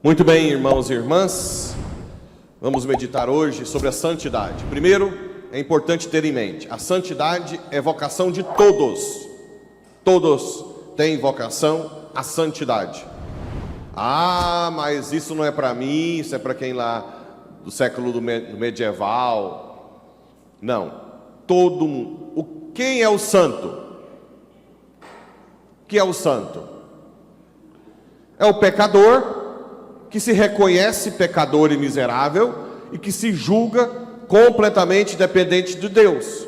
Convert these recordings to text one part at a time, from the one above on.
Muito bem, irmãos e irmãs, vamos meditar hoje sobre a santidade. Primeiro, é importante ter em mente, a santidade é vocação de todos. Todos têm vocação à santidade. Ah, mas isso não é para mim, isso é para quem lá do século do medieval. Não, todo mundo. Quem é o santo? O que é o santo? É o pecador que se reconhece pecador e miserável e que se julga completamente dependente de Deus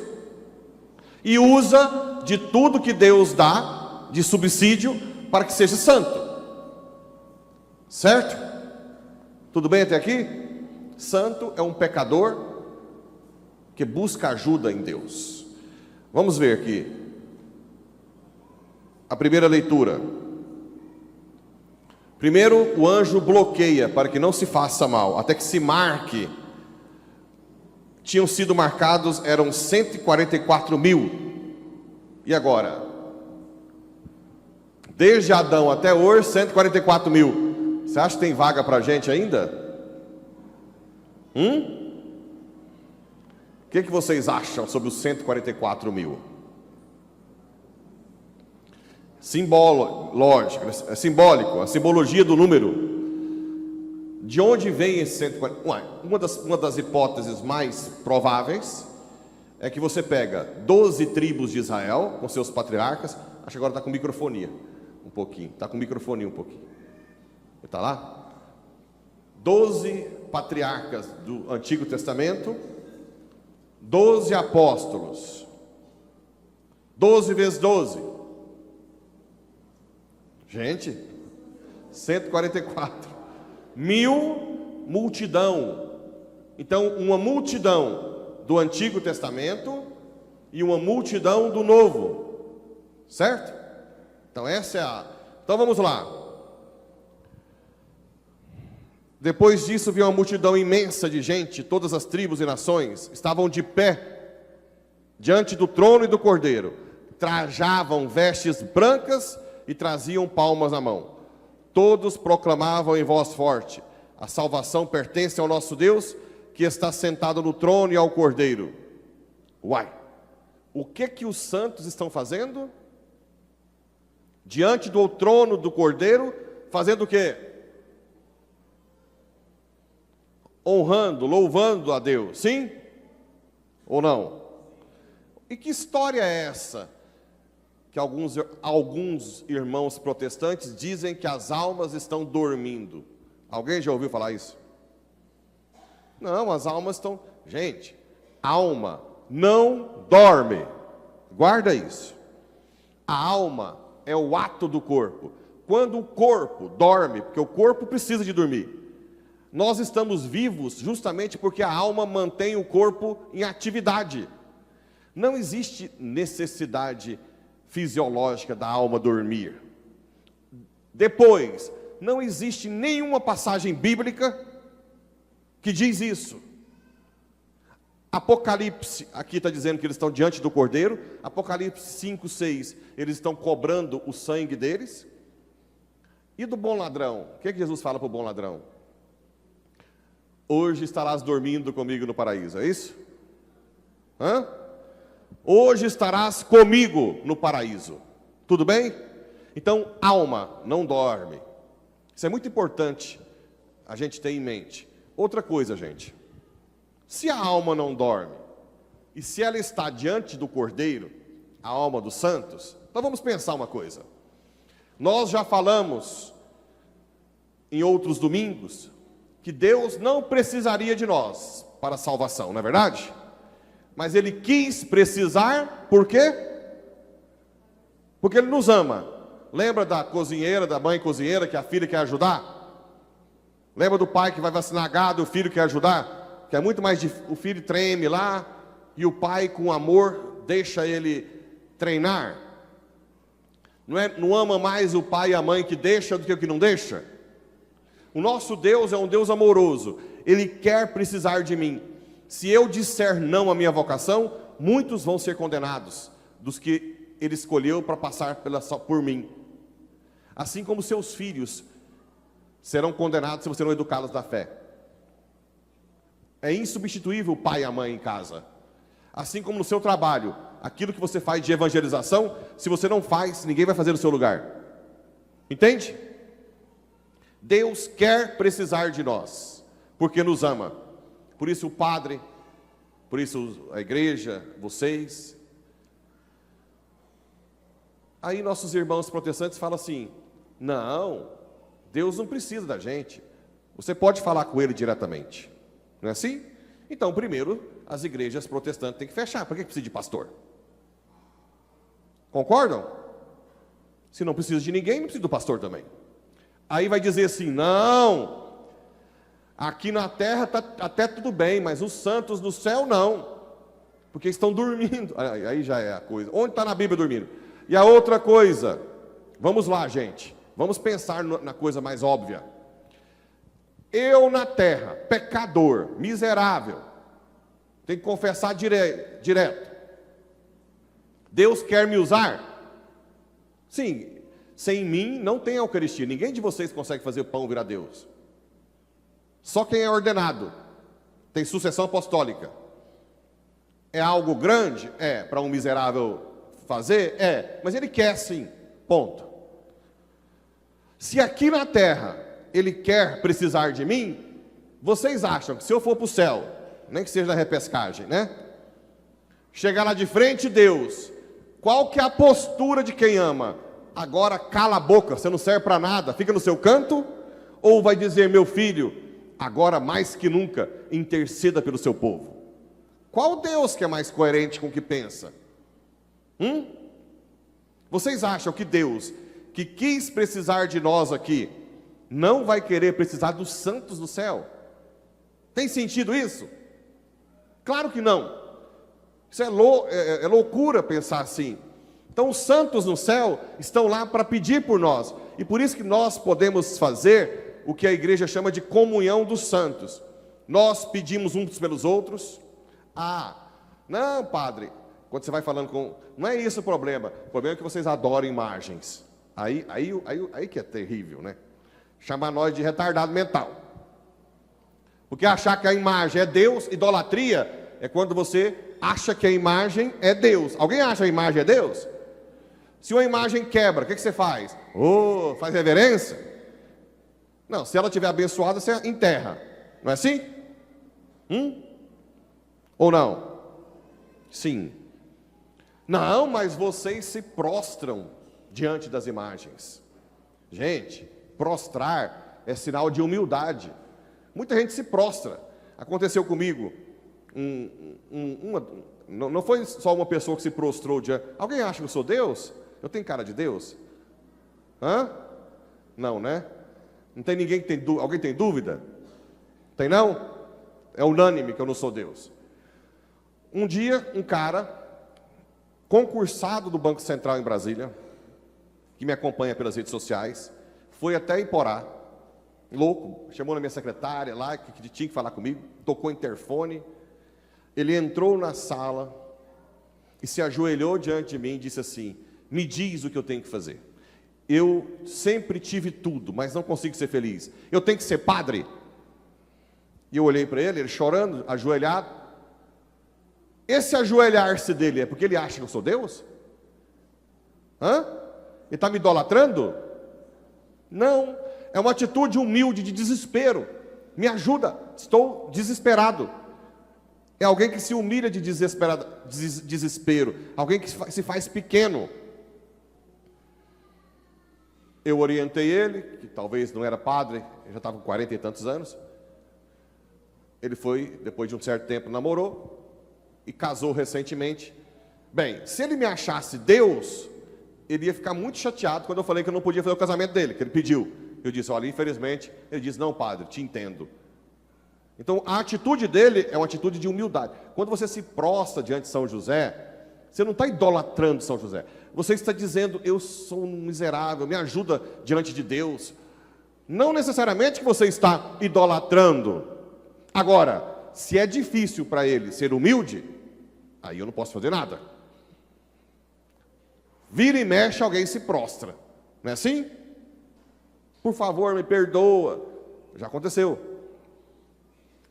e usa de tudo que Deus dá de subsídio para que seja santo. Certo? Tudo bem até aqui? Santo é um pecador que busca ajuda em Deus. Vamos ver aqui a primeira leitura. Primeiro, o anjo bloqueia para que não se faça mal, até que se marque. Tinham sido marcados, eram 144 mil. E agora? Desde Adão até hoje, 144 mil. Você acha que tem vaga para a gente ainda? O que vocês acham sobre os 144 mil? Lógico, é simbólico, a simbologia do número. De onde vem esse 140? Uma das hipóteses mais prováveis é que você pega 12 tribos de Israel, com seus patriarcas. Acho que agora está com microfonia um pouquinho. Está com microfonia um pouquinho. Está lá? 12 patriarcas do Antigo Testamento, 12 apóstolos. 12 vezes 12. Gente, 144 mil, multidão. Então, uma multidão do Antigo Testamento e uma multidão do Novo, certo? Então essa é a... Então vamos lá. Depois disso viu uma multidão imensa de gente, todas as tribos e nações, estavam de pé diante do trono e do Cordeiro, trajavam vestes brancas e traziam palmas na mão. Todos proclamavam em voz forte: a salvação pertence ao nosso Deus, que está sentado no trono, e ao Cordeiro. Uai! O que os santos estão fazendo? Diante do trono do Cordeiro, fazendo o quê? Honrando, louvando a Deus, sim? Ou não? E que história é essa? Que alguns irmãos protestantes dizem que as almas estão dormindo. Alguém já ouviu falar isso? Não, as almas estão... Gente, alma não dorme. Guarda isso. A alma é o ato do corpo. Quando o corpo dorme, porque o corpo precisa de dormir, nós estamos vivos justamente porque a alma mantém o corpo em atividade. Não existe necessidade fisiológica da alma dormir. Depois, não existe nenhuma passagem bíblica que diz isso. Apocalipse, aqui está dizendo que eles estão diante do Cordeiro. Apocalipse 5, 6, eles estão cobrando o sangue deles. E do bom ladrão? O que Jesus fala para o bom ladrão? Hoje estarás dormindo comigo no paraíso, é isso? Hoje estarás comigo no paraíso. Tudo bem? Então, alma não dorme. Isso é muito importante a gente ter em mente. Outra coisa, gente. Se a alma não dorme, e se ela está diante do Cordeiro, a alma dos santos, então vamos pensar uma coisa. Nós já falamos em outros domingos que Deus não precisaria de nós para a salvação, não é verdade? Mas Ele quis precisar, por quê? Porque Ele nos ama. Lembra da cozinheira, da mãe cozinheira, que a filha quer ajudar? Lembra do pai que vai vacinar gado e o filho quer ajudar? Que é muito mais difícil, o filho treme lá, e o pai com amor deixa ele treinar. Não ama mais o pai e a mãe que deixa do que o que não deixa? O nosso Deus é um Deus amoroso. Ele quer precisar de mim. Se eu disser não à minha vocação, muitos vão ser condenados, dos que ele escolheu para passar por mim. Assim como seus filhos serão condenados se você não educá-los na fé. É insubstituível o pai e a mãe em casa. Assim como no seu trabalho, aquilo que você faz de evangelização, se você não faz, ninguém vai fazer no seu lugar. Entende? Deus quer precisar de nós, porque nos ama. Por isso o padre, por isso a igreja, vocês. Aí nossos irmãos protestantes falam assim: não, Deus não precisa da gente. Você pode falar com Ele diretamente. Não é assim? Então, primeiro, as igrejas protestantes têm que fechar. Por que precisa de pastor? Concordam? Se não precisa de ninguém, não precisa do pastor também. Aí vai dizer assim: não, aqui na terra está até tudo bem, mas os santos no céu não, porque estão dormindo. Aí já é a coisa. Onde está na Bíblia dormindo? E a outra coisa, vamos lá, gente, vamos pensar na coisa mais óbvia. Eu na terra, pecador, miserável, tenho que confessar direto. Deus quer me usar? Sim, sem mim não tem Eucaristia. Ninguém de vocês consegue fazer o pão virar Deus. Só quem é ordenado tem sucessão apostólica. É algo grande? É. Para um miserável fazer? É. Mas ele quer sim. Ponto. Se aqui na terra ele quer precisar de mim, vocês acham que se eu for para o céu, nem que seja da repescagem, né? Chegar lá de frente, Deus, qual que é a postura de quem ama? Agora cala a boca, você não serve para nada, fica no seu canto? Ou vai dizer: meu filho, agora mais que nunca, interceda pelo seu povo? Qual Deus que é mais coerente com o que pensa? Vocês acham que Deus, que quis precisar de nós aqui, não vai querer precisar dos santos do céu? Tem sentido isso? Claro que não. Isso é loucura pensar assim. Então os santos no céu estão lá para pedir por nós. E por isso que nós podemos fazer o que a igreja chama de comunhão dos santos. Nós pedimos uns pelos outros. Não, padre, quando você vai falando com... Não é isso o problema. O problema é que vocês adoram imagens. Aí que é terrível, né? Chamar nós de retardado mental. Porque achar que a imagem é Deus, idolatria, é quando você acha que a imagem é Deus. Alguém acha que a imagem é Deus? Se uma imagem quebra, o que você faz? Faz reverência? Não, se ela estiver abençoada, você enterra. Não é assim? Ou não? Sim. Não, mas vocês se prostram diante das imagens. Gente, prostrar é sinal de humildade. Muita gente se prostra. Aconteceu comigo. Não foi só uma pessoa que se prostrou diante. Alguém acha que eu sou Deus? Eu tenho cara de Deus? Não, né? Não tem ninguém que tem dúvida. Alguém tem dúvida? Tem não? É unânime que eu não sou Deus. Um dia, um cara concursado do Banco Central em Brasília, que me acompanha pelas redes sociais, foi até Iporá, louco, chamou na minha secretária lá, que tinha que falar comigo, tocou interfone. Ele entrou na sala e se ajoelhou diante de mim e disse assim: me diz o que eu tenho que fazer. Eu sempre tive tudo, mas não consigo ser feliz. Eu tenho que ser padre? E eu olhei para ele chorando, ajoelhado. Esse ajoelhar-se dele é porque ele acha que eu sou Deus? Ele está me idolatrando? Não, é uma atitude humilde de desespero. Me ajuda, estou desesperado. É alguém que se humilha de desespero, alguém que se faz pequeno. Eu orientei ele, que talvez não era padre, ele já estava com 40 e tantos anos. Ele foi, depois de um certo tempo, namorou e casou recentemente. Bem, se ele me achasse Deus, ele ia ficar muito chateado quando eu falei que eu não podia fazer o casamento dele, que ele pediu. Eu disse: olha, infelizmente. Ele disse: não, padre, te entendo. Então, a atitude dele é uma atitude de humildade. Quando você se prostra diante de São José, você não está idolatrando São José. Você está dizendo: eu sou um miserável, me ajuda diante de Deus. Não necessariamente que você está idolatrando. Agora, se é difícil para ele ser humilde, aí eu não posso fazer nada. Vira e mexe, alguém se prostra. Não é assim? Por favor, me perdoa. Já aconteceu.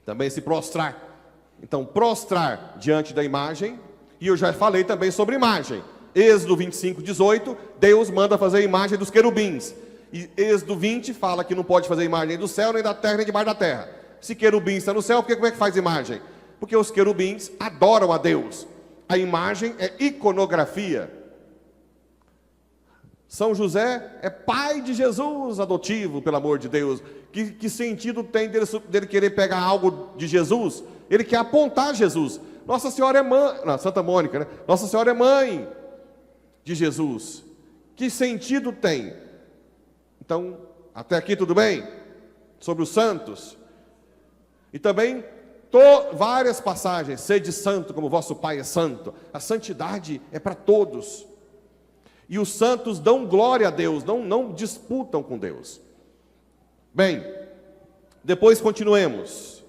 Também se prostrar. Então, prostrar diante da imagem. E eu já falei também sobre imagem. Êxodo 25, 18, Deus manda fazer a imagem dos querubins. E Êxodo 20 fala que não pode fazer imagem nem do céu, nem da terra, nem debaixo da terra. Se querubim está no céu, como é que faz imagem? Porque os querubins adoram a Deus. A imagem é iconografia. São José é pai de Jesus adotivo, pelo amor de Deus. Que sentido tem dele querer pegar algo de Jesus? Ele quer apontar Jesus. Nossa Senhora é mãe, não, Santa Mônica, né? Nossa Senhora é mãe de Jesus. Que sentido tem? Então, até aqui tudo bem? Sobre os santos. E também várias passagens. Sede santo como vosso Pai é santo. A santidade é para todos. E os santos dão glória a Deus, não disputam com Deus. Bem, depois continuemos.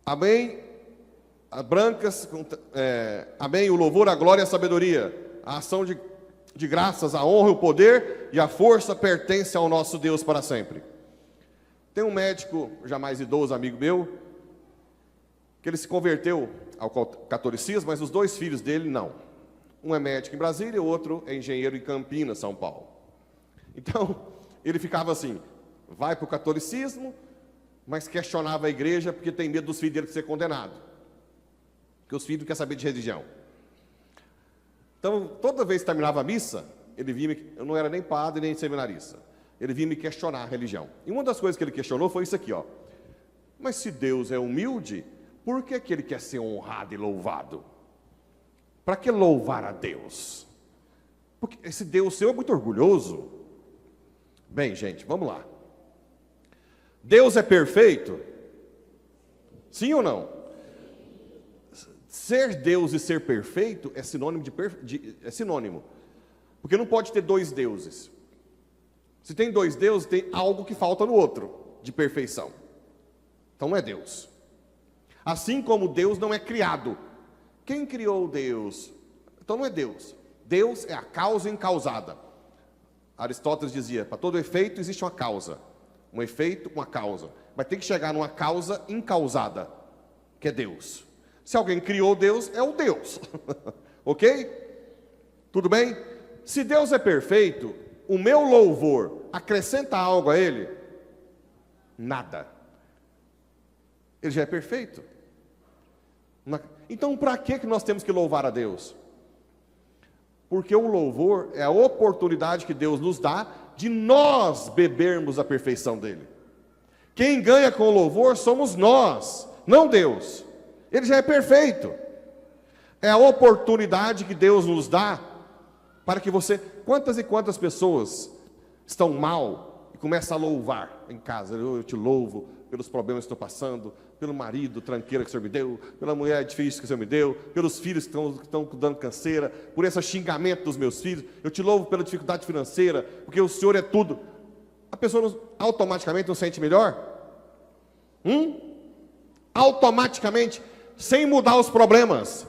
Amém, brancas, amém, o louvor, a glória e a sabedoria, a ação de graças, a honra, o poder e a força pertencem ao nosso Deus para sempre. Tem um médico, já mais idoso, amigo meu, que ele se converteu ao catolicismo, mas os dois filhos dele não. Um é médico em Brasília e o outro é engenheiro em Campinas, São Paulo. Então, ele ficava assim, vai para o catolicismo, mas questionava a igreja porque tem medo dos filhos dele ser condenado. Porque os filhos não querem saber de religião. Então, toda vez que terminava a missa, ele vinha, eu não era nem padre nem seminarista, ele vinha me questionar a religião. E uma das coisas que ele questionou foi isso aqui, ó. Mas se Deus é humilde, por que ele quer ser honrado e louvado? Para que louvar a Deus? Porque esse Deus seu é muito orgulhoso. Bem, gente, vamos lá. Deus é perfeito? Sim ou não? Ser Deus e ser perfeito é sinônimo é sinônimo. Porque não pode ter dois deuses. Se tem dois deuses, tem algo que falta no outro, de perfeição. Então não é Deus. Assim como Deus não é criado. Quem criou Deus? Então não é Deus. Deus é a causa encausada. Aristóteles dizia, para todo efeito existe uma causa. Um efeito, uma causa. Mas tem que chegar numa causa encausada, que é Deus. Se alguém criou Deus, é o Deus. Ok? Tudo bem? Se Deus é perfeito, o meu louvor acrescenta algo a Ele? Nada. Ele já é perfeito. Então, para que nós temos que louvar a Deus? Porque o louvor é a oportunidade que Deus nos dá de nós bebermos a perfeição dEle. Quem ganha com o louvor somos nós, não Deus. Ele já é perfeito. É a oportunidade que Deus nos dá para que você... Quantas e quantas pessoas estão mal e começam a louvar em casa? Eu te louvo pelos problemas que estou passando, pelo marido tranqueira que o Senhor me deu, pela mulher difícil que o Senhor me deu, pelos filhos que estão dando canseira, por esse xingamento dos meus filhos. Eu te louvo pela dificuldade financeira, porque o Senhor é tudo. A pessoa automaticamente não se sente melhor? Automaticamente, sem mudar os problemas.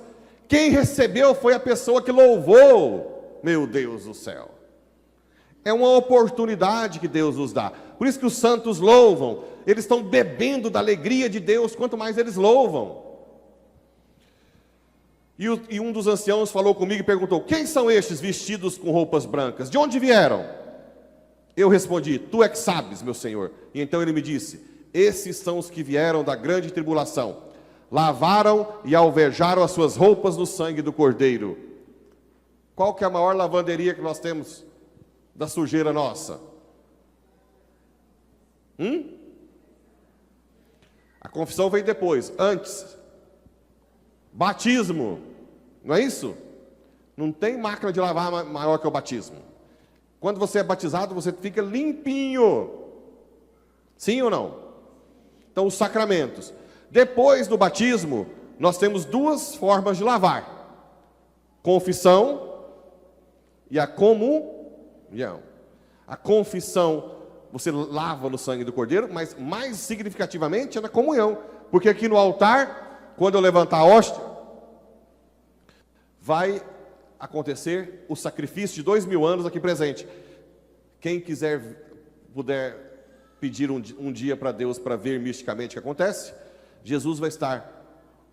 Quem recebeu foi a pessoa que louvou. Meu Deus do céu. É uma oportunidade que Deus nos dá. Por isso que os santos louvam. Eles estão bebendo da alegria de Deus, quanto mais eles louvam. E um dos anciãos falou comigo e perguntou, quem são estes vestidos com roupas brancas? De onde vieram? Eu respondi, tu é que sabes, meu Senhor. E então ele me disse, esses são os que vieram da grande tribulação. Lavaram e alvejaram as suas roupas no sangue do Cordeiro. Qual que é a maior lavanderia que nós temos da sujeira nossa? A confissão vem depois, antes. Batismo, não é isso? Não tem máquina de lavar maior que o batismo. Quando você é batizado, você fica limpinho. Sim ou não? Então, os sacramentos. Depois do batismo, nós temos duas formas de lavar. Confissão e a comunhão. A confissão você lava no sangue do Cordeiro, mas mais significativamente é na comunhão. Porque aqui no altar, quando eu levantar a hóstia, vai acontecer o sacrifício de 2000 anos aqui presente. Quem puder pedir um dia para Deus para ver misticamente o que acontece, Jesus vai estar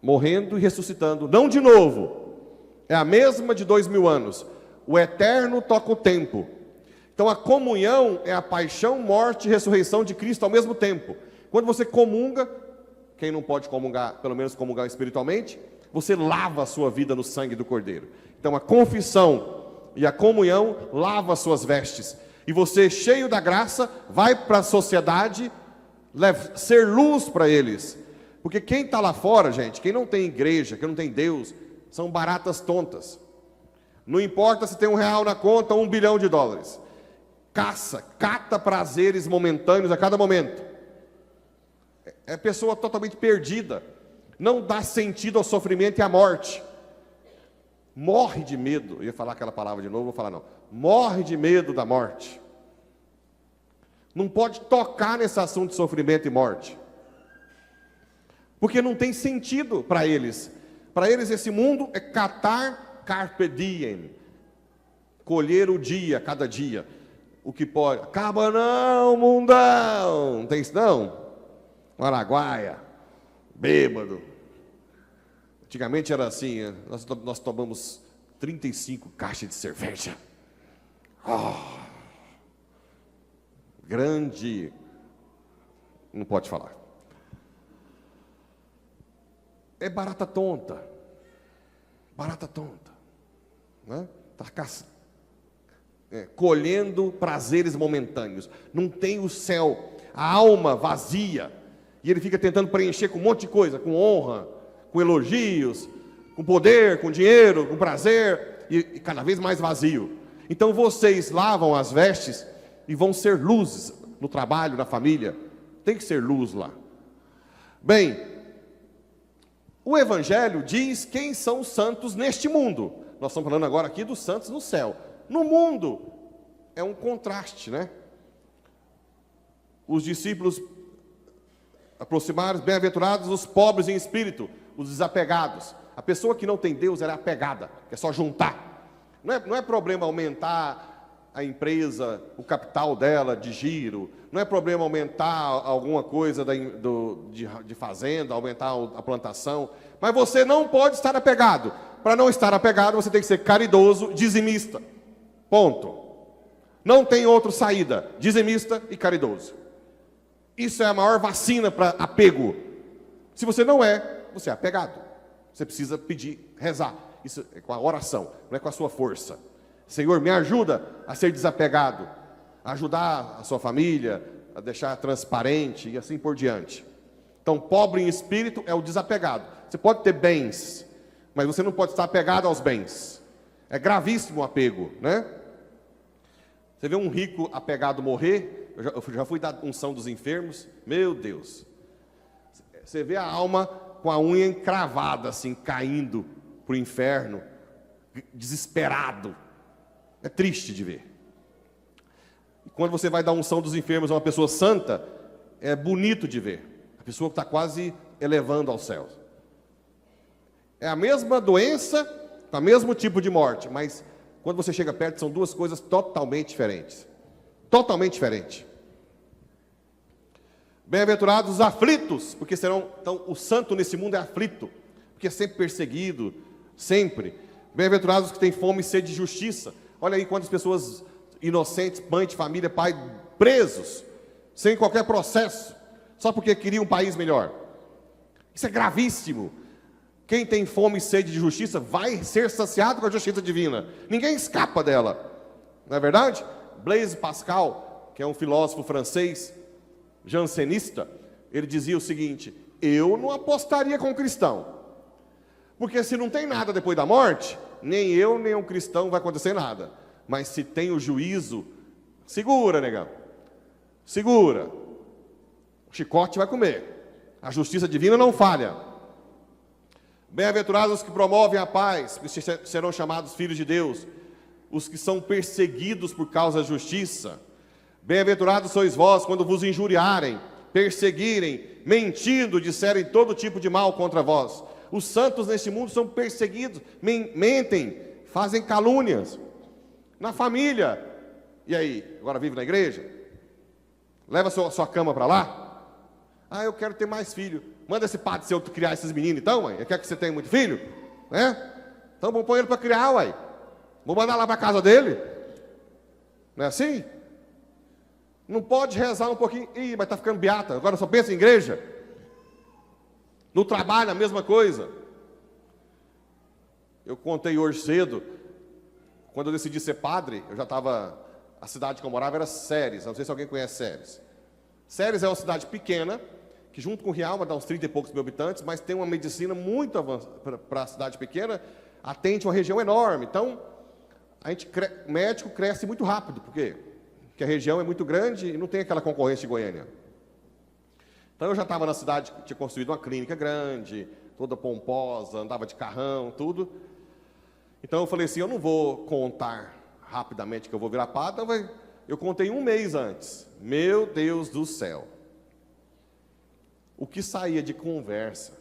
morrendo e ressuscitando, não de novo, é a mesma de 2000 anos. O eterno toca o tempo. Então a comunhão é a paixão, morte e ressurreição de Cristo ao mesmo tempo. Quando você comunga, quem não pode comungar, pelo menos comungar espiritualmente, você lava a sua vida no sangue do Cordeiro. Então a confissão e a comunhão lava as suas vestes. E você, cheio da graça, vai para a sociedade ser luz para eles. Porque quem está lá fora, gente, quem não tem igreja, quem não tem Deus, são baratas tontas. Não importa se tem R$1 na conta ou $1 bilhão. Cata prazeres momentâneos a cada momento. É pessoa totalmente perdida. Não dá sentido ao sofrimento e à morte. Morre de medo. Eu ia falar aquela palavra de novo, vou falar não. Morre de medo da morte. Não pode tocar nesse assunto de sofrimento e morte. Porque não tem sentido para eles. Para eles esse mundo é catar carpe diem. Colher o dia, cada dia. O que pode. Acaba não, mundão. Não tem isso não? Araguaia. Bêbado. Antigamente era assim, nós tomamos 35 caixas de cerveja. Grande. Não pode falar. É barata tonta. Barata tonta. Né? Colhendo prazeres momentâneos. Não tem o céu. A alma vazia. E ele fica tentando preencher com um monte de coisa. Com honra, com elogios, com poder, com dinheiro, com prazer. E cada vez mais vazio. Então vocês lavam as vestes e vão ser luzes no trabalho, na família. Tem que ser luz lá. Bem, o Evangelho diz quem são os santos neste mundo. Nós estamos falando agora aqui dos santos no céu. No mundo, é um contraste, né? Os discípulos aproximaram, bem-aventurados os pobres em espírito, os desapegados. A pessoa que não tem Deus, ela é apegada, é só juntar. Não é problema aumentar a empresa, o capital dela de giro, não é problema aumentar alguma coisa de fazenda, aumentar a plantação, mas você não pode estar apegado. Para não estar apegado, você tem que ser caridoso, dizimista. Ponto. Não tem outra saída, dizimista e caridoso. Isso é a maior vacina para apego. Se você não é, você é apegado. Você precisa pedir, rezar. Isso é com a oração, não é com a sua força. Senhor, me ajuda a ser desapegado, a ajudar a sua família, a deixar transparente e assim por diante. Então, pobre em espírito é o desapegado. Você pode ter bens, mas você não pode estar apegado aos bens. É gravíssimo o apego, né? Você vê um rico apegado morrer, eu já fui dar unção dos enfermos, meu Deus. Você vê a alma com a unha encravada, assim, caindo para o inferno, desesperado. É triste de ver. E quando você vai dar unção dos enfermos a uma pessoa santa, é bonito de ver. A pessoa que está quase elevando aos céus. É a mesma doença, com o mesmo tipo de morte, mas quando você chega perto, são duas coisas totalmente diferentes. Totalmente diferentes. Bem-aventurados os aflitos, porque serão, então, o santo nesse mundo é aflito, porque é sempre perseguido, sempre. Bem-aventurados os que têm fome e sede de justiça. Olha aí quantas pessoas inocentes, mãe de família, pai, presos, sem qualquer processo, só porque queriam um país melhor. Isso é gravíssimo. Quem tem fome e sede de justiça vai ser saciado com a justiça divina. Ninguém escapa dela. Não é verdade? Blaise Pascal, que é um filósofo francês, jansenista, ele dizia o seguinte: eu não apostaria com um cristão, porque se não tem nada depois da morte, nem eu, nem um cristão vai acontecer nada. Mas se tem o juízo, segura, negão. Segura. O chicote vai comer. A justiça divina não falha. Bem-aventurados os que promovem a paz, que serão chamados filhos de Deus. Os que são perseguidos por causa da justiça. Bem-aventurados sois vós quando vos injuriarem, perseguirem, mentindo, disserem todo tipo de mal contra vós. Os santos neste mundo são perseguidos, mentem, fazem calúnias. Na família, e aí, agora vive na igreja? Leva sua cama para lá? Ah, eu quero ter mais filho. Manda esse padre seu criar esses meninos então, mãe. Quer que você tenha muito filho? Né? Então vamos pôr ele para criar, uai. Vou mandar lá para a casa dele. Não é assim? Não pode rezar um pouquinho. Ih, mas está ficando beata. Agora só pensa em igreja. No trabalho, a mesma coisa. Eu contei hoje cedo, quando eu decidi ser padre, eu já estava... A cidade que eu morava era Séries. Não sei se alguém conhece Séries. Séries é uma cidade pequena, que junto com Rialma dá uns 30 e poucos mil habitantes, mas tem uma medicina muito avançada para a cidade pequena, atende uma região enorme. Então, o médico cresce muito rápido. Por quê? Porque a região é muito grande e não tem aquela concorrência de Goiânia. Então eu já estava na cidade, tinha construído uma clínica grande, toda pomposa, andava de carrão, tudo. Então eu falei assim, eu não vou contar rapidamente que eu vou virar padre, eu contei um mês antes. Meu Deus do céu. O que saía de conversa?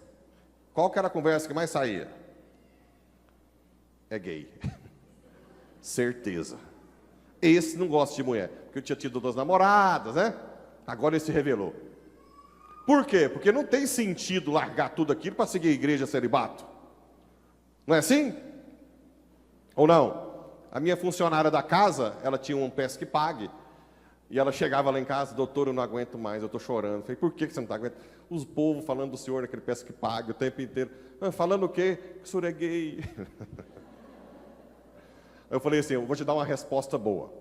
Qual que era a conversa que mais saía? É gay. Certeza. Esse não gosta de mulher, porque eu tinha tido 2 namoradas, né? Agora ele se revelou. Por quê? Porque não tem sentido largar tudo aquilo para seguir a igreja celibato. Não é assim? Ou não? A minha funcionária da casa, ela tinha um pesque pague, e ela chegava lá em casa, doutor, eu não aguento mais, eu estou chorando. Eu falei, por que você não está aguentando? Os povos falando do senhor naquele pesque pague o tempo inteiro. Falando o quê? Que o senhor é gay. Eu falei assim, eu vou te dar uma resposta boa.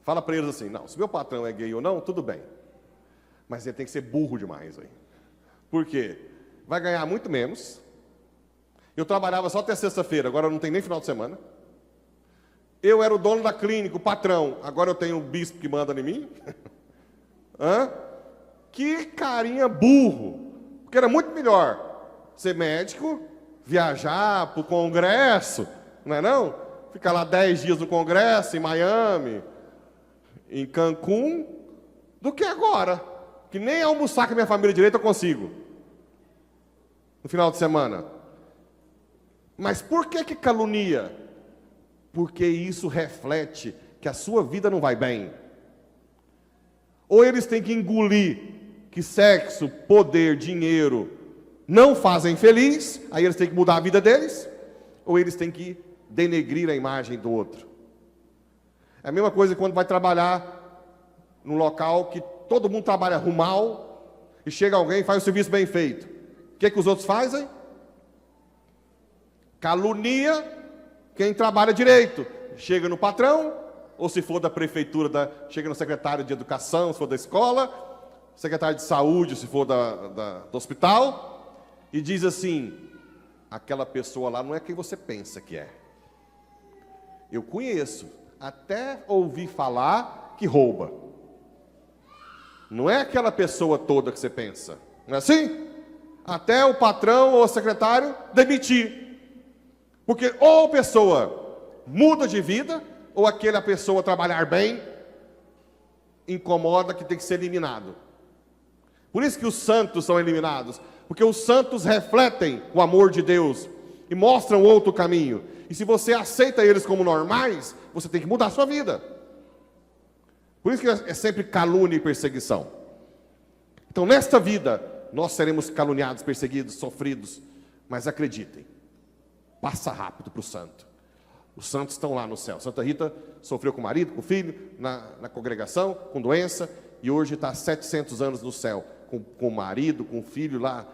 Fala para eles assim, não, se meu patrão é gay ou não, tudo bem. Mas ele tem que ser burro demais. Aí. Por quê? Vai ganhar muito menos. Eu trabalhava só até sexta-feira, agora não tem nem final de semana. Eu era o dono da clínica, o patrão, agora eu tenho um bispo que manda em mim. Hã? Que carinha burro. Porque era muito melhor ser médico, viajar para o congresso, não é não? Ficar lá 10 dias no congresso, em Miami, em Cancún, do que agora, que nem almoçar com a minha família direito eu consigo, no final de semana. Mas por que calunia? Porque isso reflete que a sua vida não vai bem. Ou eles têm que engolir que sexo, poder, dinheiro não fazem feliz, aí eles têm que mudar a vida deles, ou eles têm que denegrir a imagem do outro. É a mesma coisa quando vai trabalhar num local que todo mundo trabalha mal, e chega alguém e faz o serviço bem feito. O que os outros fazem? Calunia quem trabalha direito. Chega no patrão, ou se for da prefeitura, chega no secretário de educação, se for da escola, secretário de saúde, se for do hospital, e diz assim, aquela pessoa lá não é quem você pensa que é. Eu conheço, até ouvi falar que rouba. Não é aquela pessoa toda que você pensa. Não é assim? Até o patrão ou o secretário demitir. Porque ou a pessoa muda de vida, ou aquela pessoa trabalhar bem, incomoda que tem que ser eliminado. Por isso que os santos são eliminados. Porque os santos refletem o amor de Deus e mostram outro caminho. E se você aceita eles como normais, você tem que mudar a sua vida. Por isso que é sempre calúnia e perseguição. Então, nesta vida, nós seremos caluniados, perseguidos, sofridos. Mas acreditem, passa rápido para o santo. Os santos estão lá no céu. Santa Rita sofreu com o marido, com o filho, na congregação, com doença, e hoje está há 700 anos no céu, com o marido, com o filho lá,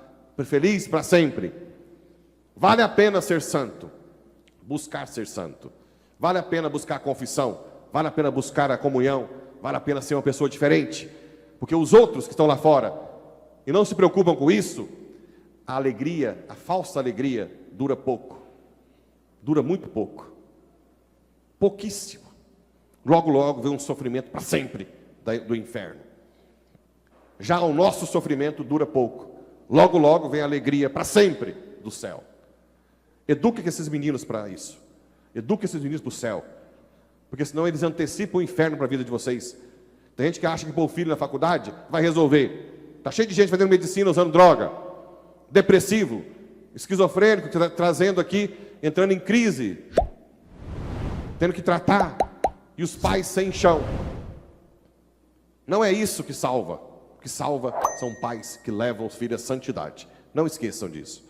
feliz para sempre. Vale a pena ser santo, buscar ser santo. Vale a pena buscar a confissão, vale a pena buscar a comunhão, vale a pena ser uma pessoa diferente. Porque os outros que estão lá fora e não se preocupam com isso, a alegria, a falsa alegria, dura pouco. Dura muito pouco. Pouquíssimo. Logo, logo vem um sofrimento para sempre do inferno. Já o nosso sofrimento dura pouco. Logo, logo vem a alegria para sempre do céu. Eduque esses meninos para isso. Eduque esses meninos para o céu. Porque senão eles antecipam o inferno para a vida de vocês. Tem gente que acha que pôr o filho na faculdade vai resolver. Está cheio de gente fazendo medicina usando droga, depressivo, esquizofrênico, trazendo aqui, entrando em crise, tendo que tratar, e os pais sem chão. Não é isso que salva. O que salva são pais que levam os filhos à santidade. Não esqueçam disso.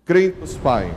Creio em Deus Pai,